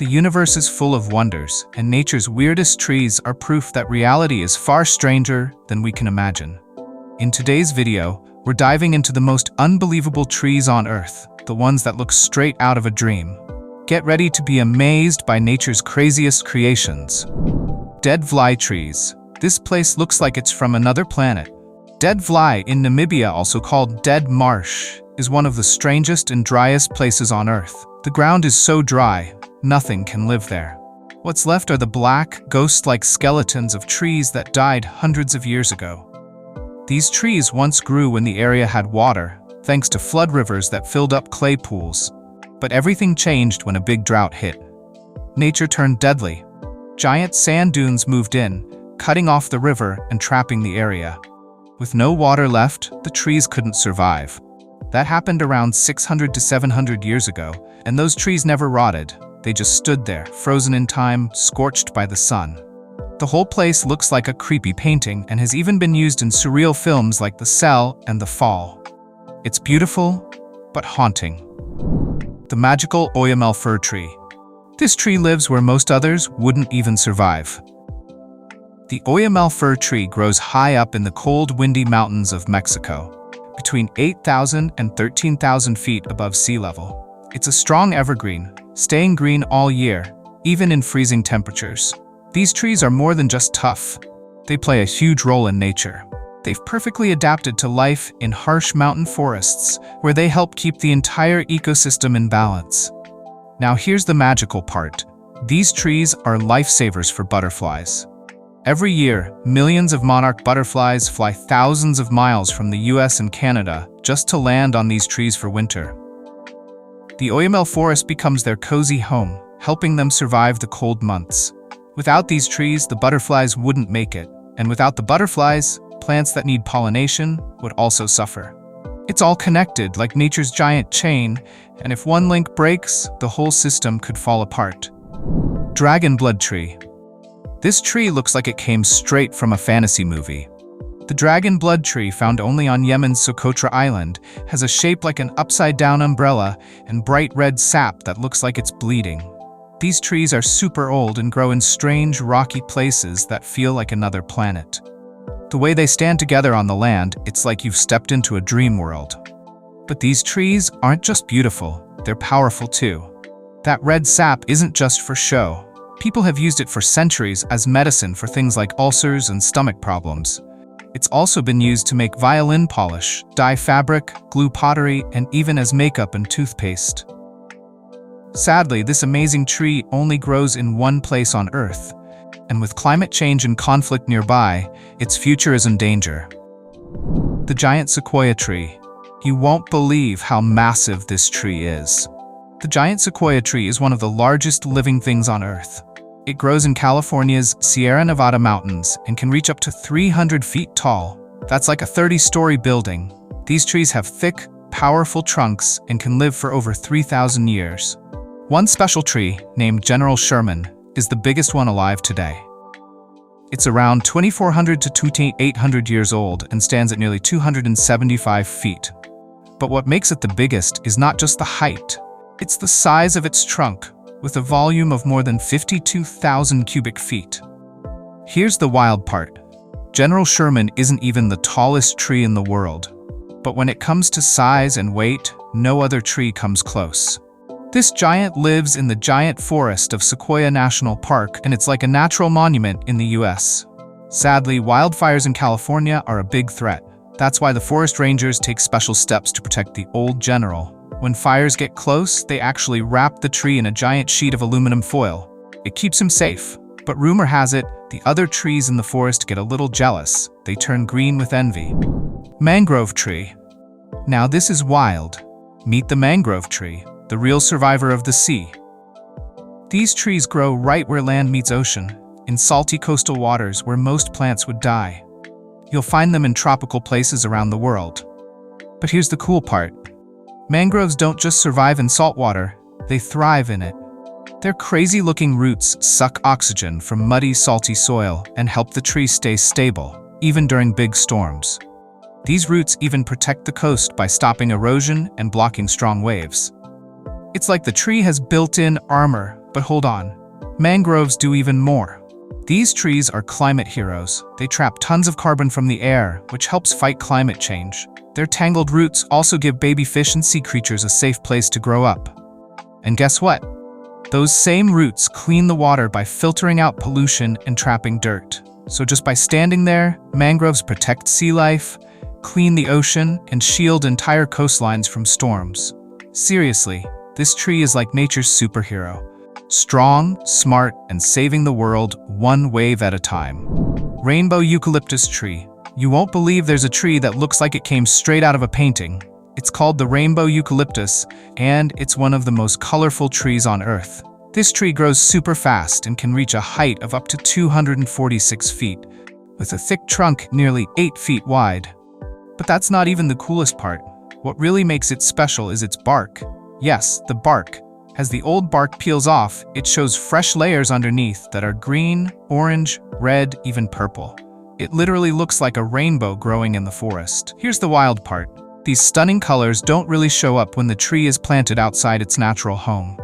The universe is full of wonders, and nature's weirdest trees are proof that reality is far stranger than we can imagine. In today's video, we're diving into the most unbelievable trees on Earth, the ones that look straight out of a dream. Get ready to be amazed by nature's craziest creations. Dead fly trees. This place looks like it's from another planet. Dead fly in Namibia, also called dead marsh, is one of the strangest and driest places on Earth. The ground is so dry, nothing can live there. What's left are the black, ghost-like skeletons of trees that died hundreds of years ago. These trees once grew when the area had water, thanks to flood rivers that filled up clay pools. But everything changed when a big drought hit. Nature turned deadly. Giant sand dunes moved in, cutting off the river and trapping the area. With no water left, the trees couldn't survive. That happened around 600 to 700 years ago, and those trees never rotted. They just stood there, frozen in time, scorched by the sun. The whole place looks like a creepy painting and has even been used in surreal films like The Cell and The Fall. It's beautiful, but haunting. The magical oyamel fir tree. This tree lives where most others wouldn't even survive. The oyamel fir tree grows high up in the cold, windy mountains of Mexico, between 8,000 and 13,000 feet above sea level. It's a strong evergreen, staying green all year, even in freezing temperatures. These trees are more than just tough. They play a huge role in nature. They've perfectly adapted to life in harsh mountain forests, where they help keep the entire ecosystem in balance. Now here's the magical part. These trees are lifesavers for butterflies. Every year, millions of monarch butterflies fly thousands of miles from the US and Canada just to land on these trees for winter. The oyamel forest becomes their cozy home, helping them survive the cold months. Without these trees, the butterflies wouldn't make it, and without the butterflies, plants that need pollination would also suffer. It's all connected like nature's giant chain, and if one link breaks, the whole system could fall apart. Dragon blood tree. This tree looks like it came straight from a fantasy movie. The dragon blood tree, found only on Yemen's Socotra Island, has a shape like an upside-down umbrella and bright red sap that looks like it's bleeding. These trees are super old and grow in strange, rocky places that feel like another planet. The way they stand together on the land, it's like you've stepped into a dream world. But these trees aren't just beautiful, they're powerful too. That red sap isn't just for show. People have used it for centuries as medicine for things like ulcers and stomach problems. It's also been used to make violin polish, dye fabric, glue pottery, and even as makeup and toothpaste. Sadly, this amazing tree only grows in one place on Earth, and with climate change and conflict nearby, its future is in danger. The giant sequoia tree. You won't believe how massive this tree is. The giant sequoia tree is one of the largest living things on Earth. It grows in California's Sierra Nevada mountains and can reach up to 300 feet tall. That's like a 30-story building. These trees have thick, powerful trunks and can live for over 3,000 years. One special tree, named General Sherman, is the biggest one alive today. It's around 2,400 to 2,800 years old and stands at nearly 275 feet. But what makes it the biggest is not just the height. It's the size of its trunk, with a volume of more than 52,000 cubic feet. Here's the wild part. General Sherman isn't even the tallest tree in the world. But when it comes to size and weight, no other tree comes close. This giant lives in the giant forest of Sequoia National Park, and it's like a natural monument in the US. Sadly, wildfires in California are a big threat. That's why the forest rangers take special steps to protect the old general. When fires get close, they actually wrap the tree in a giant sheet of aluminum foil. It keeps him safe. But rumor has it, the other trees in the forest get a little jealous. They turn green with envy. Mangrove tree. Now this is wild. Meet the mangrove tree, the real survivor of the sea. These trees grow right where land meets ocean, in salty coastal waters where most plants would die. You'll find them in tropical places around the world. But here's the cool part. Mangroves don't just survive in salt water, they thrive in it. Their crazy-looking roots suck oxygen from muddy, salty soil and help the tree stay stable, even during big storms. These roots even protect the coast by stopping erosion and blocking strong waves. It's like the tree has built-in armor, But hold on, mangroves do even more. These trees are climate heroes. They trap tons of carbon from the air, which helps fight climate change. Their tangled roots also give baby fish and sea creatures a safe place to grow up. And guess what? Those same roots clean the water by filtering out pollution and trapping dirt. So just by standing there, mangroves protect sea life, clean the ocean, and shield entire coastlines from storms. Seriously, this tree is like nature's superhero. Strong, smart, and saving the world one wave at a time. Rainbow eucalyptus tree. You won't believe there's a tree that looks like it came straight out of a painting. It's called the rainbow eucalyptus, and it's one of the most colorful trees on Earth. This tree grows super fast and can reach a height of up to 246 feet, with a thick trunk nearly 8 feet wide. But that's not even the coolest part. What really makes it special is its bark. Yes, the bark. As the old bark peels off, it shows fresh layers underneath that are green, orange, red, even purple. It literally looks like a rainbow growing in the forest. Here's the wild part. These stunning colors don't really show up when the tree is planted outside its natural home.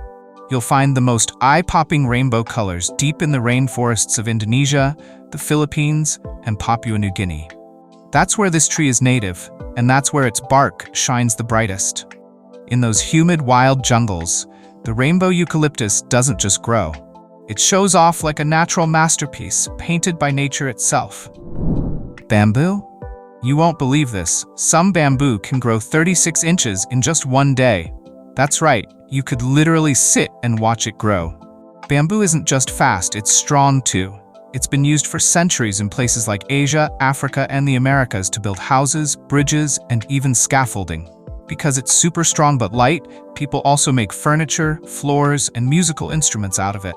You'll find the most eye-popping rainbow colors deep in the rainforests of Indonesia, the Philippines, and Papua New Guinea. That's where this tree is native, and that's where its bark shines the brightest. In those humid, wild jungles, the rainbow eucalyptus doesn't just grow. It shows off like a natural masterpiece painted by nature itself. Bamboo? You won't believe this. Some bamboo can grow 36 inches in just one day. That's right, you could literally sit and watch it grow. Bamboo isn't just fast, it's strong too. It's been used for centuries in places like Asia, Africa, and the Americas to build houses, bridges, and even scaffolding. Because it's super strong but light, people also make furniture, floors, and musical instruments out of it.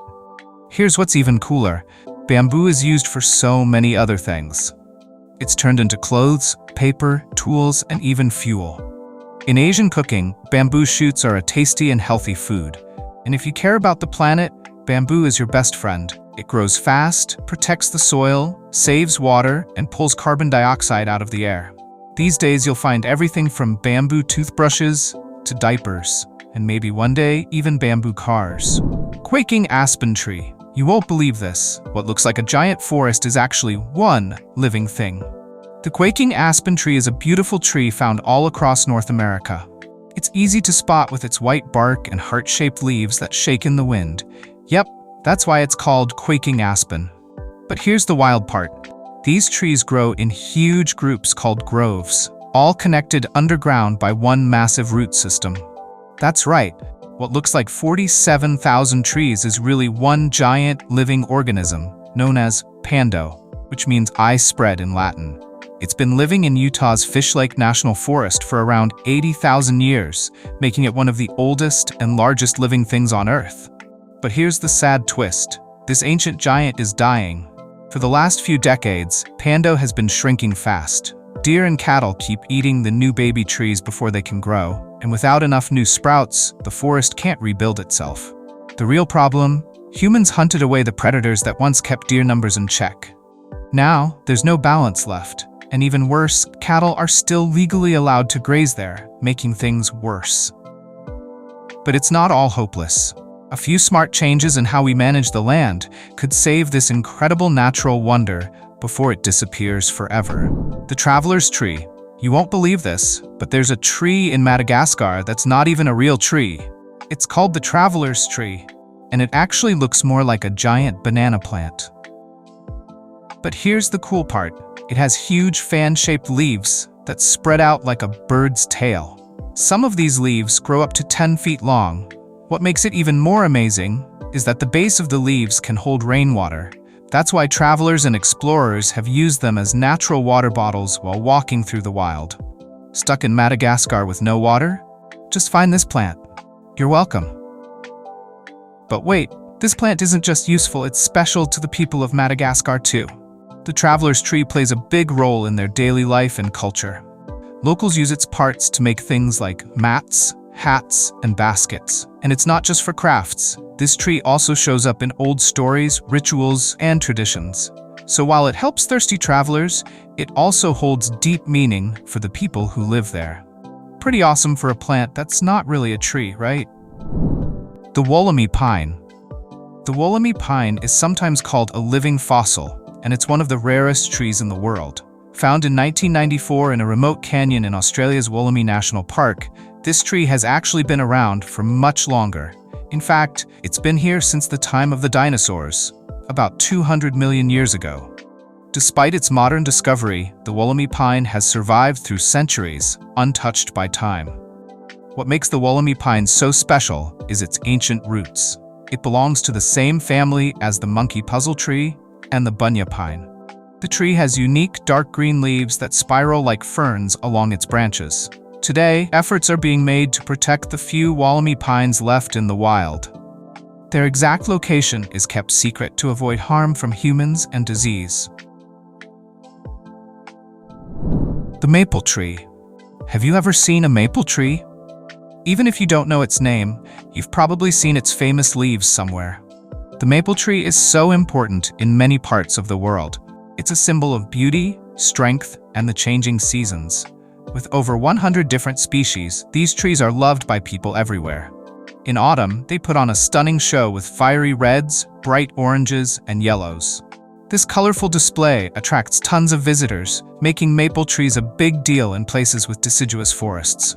Here's what's even cooler. Bamboo is used for so many other things. It's turned into clothes, paper, tools, and even fuel. In Asian cooking, bamboo shoots are a tasty and healthy food. And if you care about the planet, bamboo is your best friend. It grows fast, protects the soil, saves water, and pulls carbon dioxide out of the air. These days you'll find everything from bamboo toothbrushes to diapers, and maybe one day even bamboo cars. Quaking aspen tree. You won't believe this. What looks like a giant forest is actually one living thing. The quaking aspen tree is a beautiful tree found all across North America. It's easy to spot with its white bark and heart-shaped leaves that shake in the wind. Yep, that's why it's called quaking aspen. But here's the wild part. These trees grow in huge groups called groves, all connected underground by one massive root system. That's right, what looks like 47,000 trees is really one giant living organism, known as pando, which means eye spread in Latin. It's been living in Utah's Fish Lake National Forest for around 80,000 years, making it one of the oldest and largest living things on Earth. But here's the sad twist. This ancient giant is dying. For the last few decades, pando has been shrinking fast. Deer and cattle keep eating the new baby trees before they can grow, and without enough new sprouts, the forest can't rebuild itself. The real problem? Humans hunted away the predators that once kept deer numbers in check. Now, there's no balance left, and even worse, cattle are still legally allowed to graze there, making things worse. But it's not all hopeless. A few smart changes in how we manage the land could save this incredible natural wonder before it disappears forever. The traveler's tree. You won't believe this, but there's a tree in Madagascar that's not even a real tree. It's called the traveler's tree, and it actually looks more like a giant banana plant. But here's the cool part. It has huge fan-shaped leaves that spread out like a bird's tail. Some of these leaves grow up to 10 feet long. What makes it even more amazing is that the base of the leaves can hold rainwater. That's why travelers and explorers have used them as natural water bottles while walking through the wild. Stuck in Madagascar with no water? Just find this plant. You're welcome. But wait, this plant isn't just useful, it's special to the people of Madagascar too. The traveler's tree plays a big role in their daily life and culture. Locals use its parts to make things like mats, hats, and baskets. And it's not just for crafts. This tree also shows up in old stories, rituals, and traditions. So while it helps thirsty travelers, it also holds deep meaning for the people who live there. Pretty awesome for a plant that's not really a tree, right? The wollemi pine. The wollemi pine is sometimes called a living fossil, and it's one of the rarest trees in the world. Found in 1994 in a remote canyon in Australia's Wollemi National Park, this tree has actually been around for much longer. In fact, it's been here since the time of the dinosaurs, about 200 million years ago. Despite its modern discovery, the wollemi pine has survived through centuries, untouched by time. What makes the wollemi pine so special is its ancient roots. It belongs to the same family as the monkey puzzle tree and the bunya pine. The tree has unique dark green leaves that spiral like ferns along its branches. Today, efforts are being made to protect the few wollemi pines left in the wild. Their exact location is kept secret to avoid harm from humans and disease. The maple tree. Have you ever seen a maple tree? Even if you don't know its name, you've probably seen its famous leaves somewhere. The maple tree is so important in many parts of the world. It's a symbol of beauty, strength, and the changing seasons. With over 100 different species, these trees are loved by people everywhere. In autumn, they put on a stunning show with fiery reds, bright oranges, and yellows. This colorful display attracts tons of visitors, making maple trees a big deal in places with deciduous forests.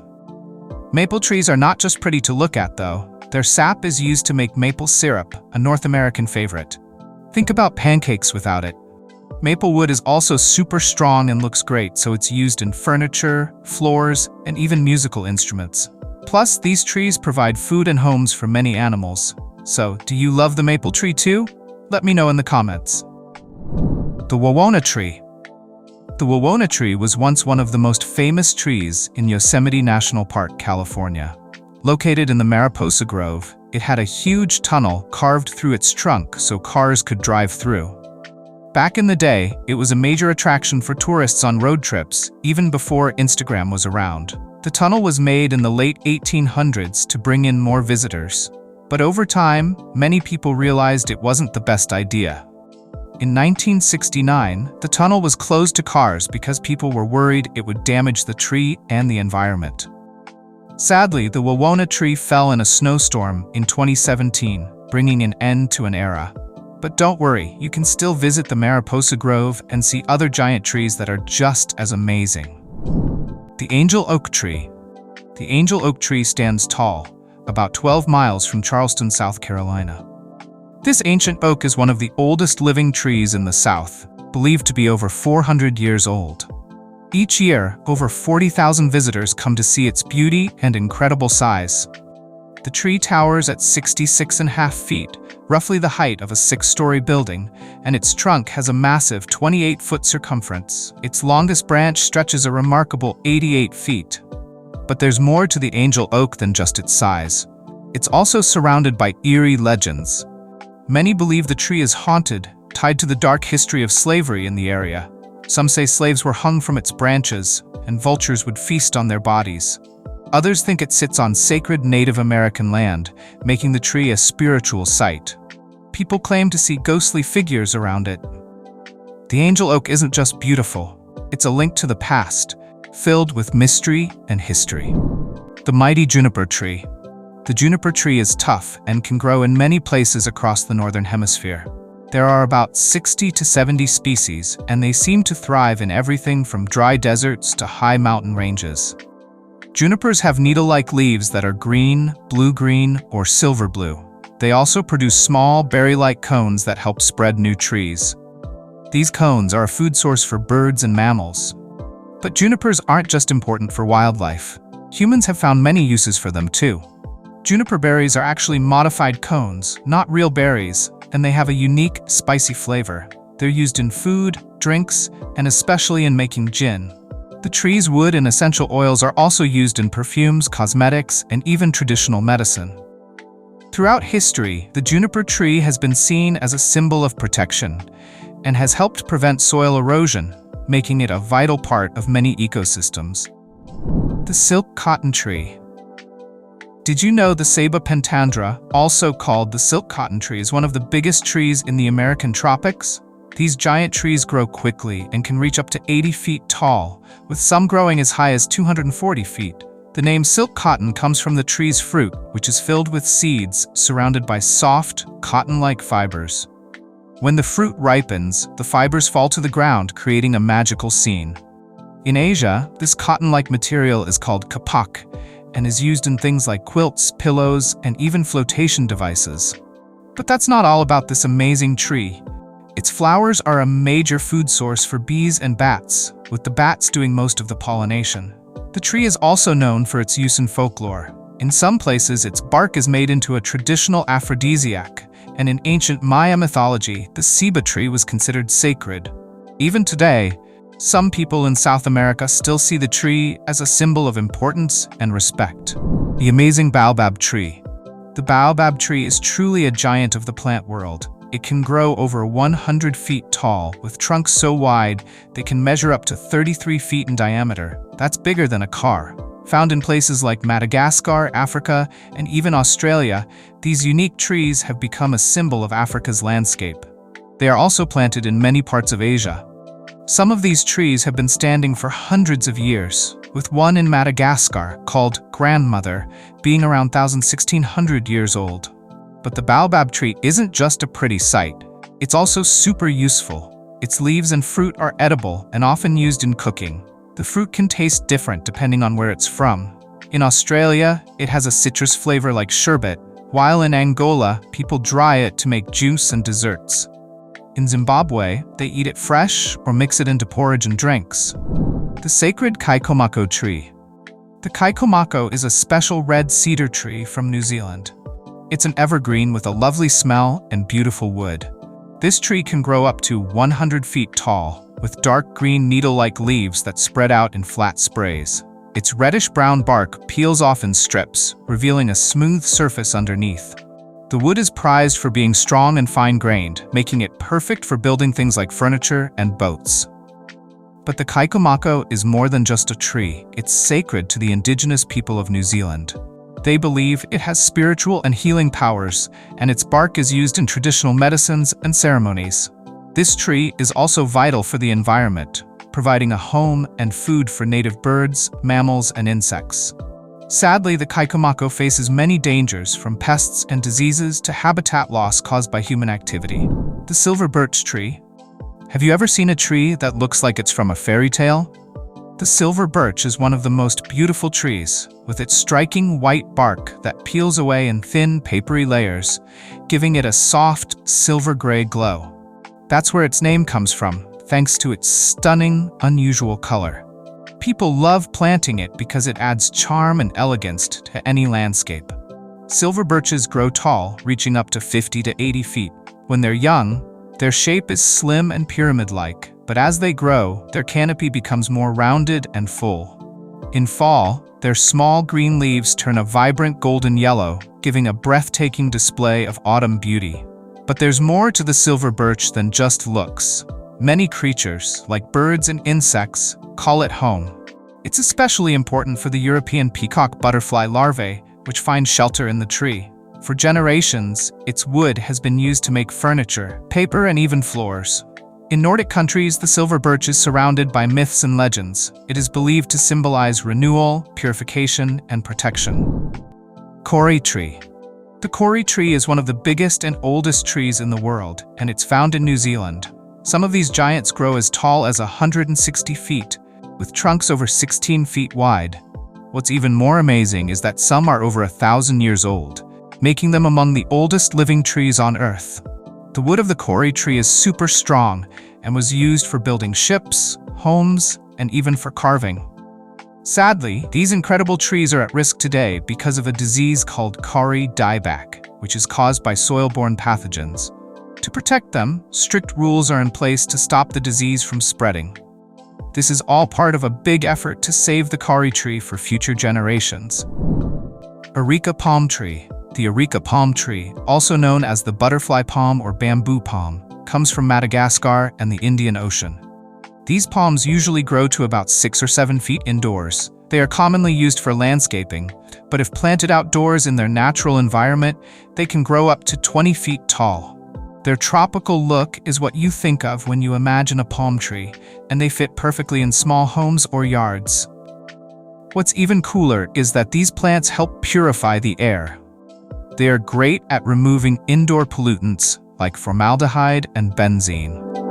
Maple trees are not just pretty to look at, though. Their sap is used to make maple syrup, a North American favorite. Think about pancakes without it. Maple wood is also super strong and looks great, so it's used in furniture, floors, and even musical instruments. Plus, these trees provide food and homes for many animals. So, do you love the maple tree too? Let me know in the comments. The Wawona tree. The Wawona tree was once one of the most famous trees in Yosemite National Park, California. Located in the Mariposa Grove, it had a huge tunnel carved through its trunk so cars could drive through. Back in the day, it was a major attraction for tourists on road trips, even before Instagram was around. The tunnel was made in the late 1800s to bring in more visitors. But over time, many people realized it wasn't the best idea. In 1969, the tunnel was closed to cars because people were worried it would damage the tree and the environment. Sadly, the Wawona tree fell in a snowstorm in 2017, bringing an end to an era. But don't worry, you can still visit the Mariposa Grove and see other giant trees that are just as amazing. The angel oak tree. The angel oak tree stands tall, about 12 miles from Charleston, South Carolina. This ancient oak is one of the oldest living trees in the South, believed to be over 400 years old. Each year, over 40,000 visitors come to see its beauty and incredible size. The tree towers at 66.5 feet, roughly the height of a 6-story building, and its trunk has a massive 28-foot circumference. Its longest branch stretches a remarkable 88 feet. But there's more to the angel oak than just its size. It's also surrounded by eerie legends. Many believe the tree is haunted, tied to the dark history of slavery in the area. Some say slaves were hung from its branches, and vultures would feast on their bodies. Others think it sits on sacred Native American land, making the tree a spiritual site. People claim to see ghostly figures around it. The angel oak isn't just beautiful, it's a link to the past, filled with mystery and history. The mighty juniper tree. The juniper tree is tough and can grow in many places across the northern hemisphere. There are about 60 to 70 species, and they seem to thrive in everything from dry deserts to high mountain ranges. Junipers have needle-like leaves that are green, blue-green, or silver-blue. They also produce small, berry-like cones that help spread new trees. These cones are a food source for birds and mammals. But junipers aren't just important for wildlife. Humans have found many uses for them too. Juniper berries are actually modified cones, not real berries, and they have a unique, spicy flavor. They're used in food, drinks, and especially in making gin. The tree's wood and essential oils are also used in perfumes, cosmetics, and even traditional medicine. Throughout history, the juniper tree has been seen as a symbol of protection and has helped prevent soil erosion, making it a vital part of many ecosystems. The silk cotton tree. Did you know the Ceiba pentandra, also called the silk cotton tree, is one of the biggest trees in the American tropics? These giant trees grow quickly and can reach up to 80 feet tall, with some growing as high as 240 feet. The name silk cotton comes from the tree's fruit, which is filled with seeds surrounded by soft, cotton-like fibers. When the fruit ripens, the fibers fall to the ground, creating a magical scene. In Asia, this cotton-like material is called kapak and is used in things like quilts, pillows, and even flotation devices. But that's not all about this amazing tree. Its flowers are a major food source for bees and bats, with the bats doing most of the pollination. The tree is also known for its use in folklore. In some places, its bark is made into a traditional aphrodisiac, and in ancient Maya mythology, the ceiba tree was considered sacred. Even today, some people in South America still see the tree as a symbol of importance and respect. The amazing baobab tree. The baobab tree is truly a giant of the plant world. It can grow over 100 feet tall, with trunks so wide they can measure up to 33 feet in diameter. That's bigger than a car. Found in places like Madagascar, Africa, and even Australia, these unique trees have become a symbol of Africa's landscape. They are also planted in many parts of Asia. Some of these trees have been standing for hundreds of years, with one in Madagascar, called Grandmother, being around 1600 years old. But the baobab tree isn't just a pretty sight, it's also super useful. Its leaves and fruit are edible and often used in cooking. The fruit can taste different depending on where it's from. In Australia, it has a citrus flavor like sherbet, while in Angola, people dry it to make juice and desserts. In Zimbabwe, they eat it fresh or mix it into porridge and drinks. The sacred kaikcomako tree. The kaikcomako is a special red cedar tree from New Zealand. It's an evergreen with a lovely smell and beautiful wood. This tree can grow up to 100 feet tall, with dark green needle-like leaves that spread out in flat sprays. Its reddish-brown bark peels off in strips, revealing a smooth surface underneath. The wood is prized for being strong and fine-grained, making it perfect for building things like furniture and boats. But the kaikcomako is more than just a tree. It's sacred to the indigenous people of New Zealand. They believe it has spiritual and healing powers, and its bark is used in traditional medicines and ceremonies. This tree is also vital for the environment, providing a home and food for native birds, mammals, and insects. Sadly, the kaikcomako faces many dangers, from pests and diseases to habitat loss caused by human activity. The silver birch tree. Have you ever seen a tree that looks like it's from a fairy tale? The silver birch is one of the most beautiful trees, with its striking white bark that peels away in thin, papery layers, giving it a soft, silver-gray glow. That's where its name comes from, thanks to its stunning, unusual color. People love planting it because it adds charm and elegance to any landscape. Silver birches grow tall, reaching up to 50 to 80 feet. When they're young, their shape is slim and pyramid-like, but as they grow, their canopy becomes more rounded and full. In fall, their small green leaves turn a vibrant golden yellow, giving a breathtaking display of autumn beauty. But there's more to the silver birch than just looks. Many creatures, like birds and insects, call it home. It's especially important for the European peacock butterfly larvae, which find shelter in the tree. For generations, its wood has been used to make furniture, paper, and even floors. In Nordic countries, the silver birch is surrounded by myths and legends. It is believed to symbolize renewal, purification, and protection. Kauri tree. The kauri tree is one of the biggest and oldest trees in the world, and it's found in New Zealand. Some of these giants grow as tall as 160 feet, with trunks over 16 feet wide. What's even more amazing is that some are over 1,000 years old, making them among the oldest living trees on Earth. The wood of the kauri tree is super strong and was used for building ships, homes, and even for carving. Sadly, these incredible trees are at risk today because of a disease called kauri dieback, which is caused by soil-borne pathogens. To protect them, strict rules are in place to stop the disease from spreading. This is all part of a big effort to save the kauri tree for future generations. Areca palm tree. The areca palm tree, also known as the butterfly palm or bamboo palm, comes from Madagascar and the Indian Ocean. These palms usually grow to about 6 or 7 feet indoors. They are commonly used for landscaping, but if planted outdoors in their natural environment, they can grow up to 20 feet tall. Their tropical look is what you think of when you imagine a palm tree, and they fit perfectly in small homes or yards. What's even cooler is that these plants help purify the air. They are great at removing indoor pollutants like formaldehyde and benzene.